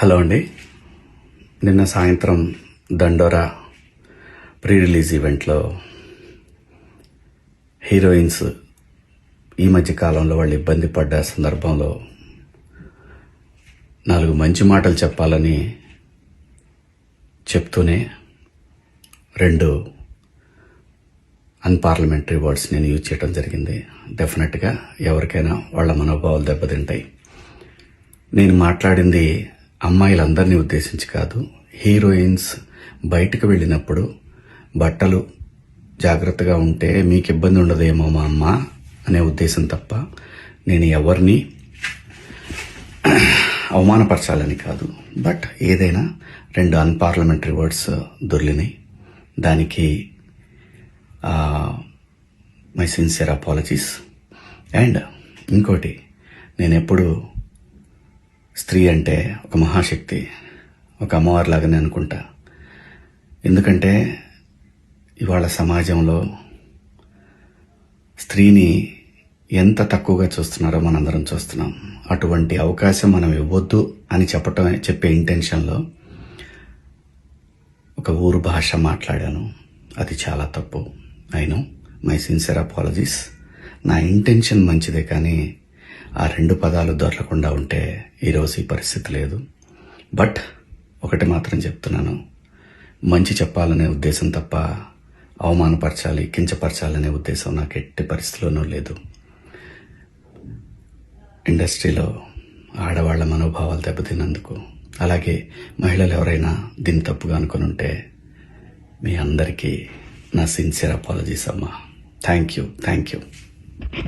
Hello అండి. నిన్న సాయంత్రం దండోరా ప్రీ రిలీజ్ ఈవెంట్లో హీరోయిన్స్ ఈ మధ్య కాలంలో వాళ్ళు ఇబ్బంది పడ్డ సందర్భంలో 4 మంచి మాటలు చెప్పాలని చెప్తూనే 2 అన్పార్లమెంటరీ వర్డ్స్ నేను యూజ్ చేయడం జరిగింది. డెఫినెట్గా ఎవరికైనా వాళ్ళ మనోభావాలు దెబ్బతింటాయి. నేను మాట్లాడింది అమ్మాయిలందరినీ ఉద్దేశించి కాదు. హీరోయిన్స్ బయటకు వెళ్ళినప్పుడు బట్టలు జాగ్రత్తగా ఉంటే మీకు ఇబ్బంది ఉండదేమో మా అమ్మ అనే ఉద్దేశం తప్ప నేను ఎవరిని అవమానపరచాలని కాదు. బట్ ఏదైనా 2 అన్పార్లమెంటరీ వర్డ్స్ దొర్లినాయి. దానికి మై సిన్సియర్ అపాలజీస్. అండ్ ఇంకోటి, నేను ఎప్పుడు స్త్రీ అంటే ఒక మహాశక్తి, ఒక అమ్మవారిలాగానే అనుకుంటా. ఎందుకంటే ఇవాళ సమాజంలో స్త్రీని ఎంత తక్కువగా చూస్తున్నారో మనందరం చూస్తున్నాం. అటువంటి అవకాశం మనం ఇవ్వద్దు అని చెప్పే ఇంటెన్షన్లో ఒక ఊరు భాష మాట్లాడాను. అది చాలా తప్పు. I know, my sincere apologies. నా ఇంటెన్షన్ మంచిదే, కానీ ఆ 2 పదాలు దొరకకుండా ఉంటే ఈరోజు ఈ పరిస్థితి లేదు. బట్ ఒకటి మాత్రం చెప్తున్నాను, మంచి చెప్పాలనే ఉద్దేశం తప్ప అవమానపరచాలి, కించపరచాలనే ఉద్దేశం నాకు ఎట్టి పరిస్థితిలోనూ లేదు. ఇండస్ట్రీలో ఆడవాళ్ల మనోభావాలు దెబ్బతిన్నందుకు, అలాగే మహిళలు ఎవరైనా దీన్ని తప్పుగా అనుకుని ఉంటే మీ అందరికీ నా సిన్సియర్ అపాలజీస్ అమ్మా. Thank you.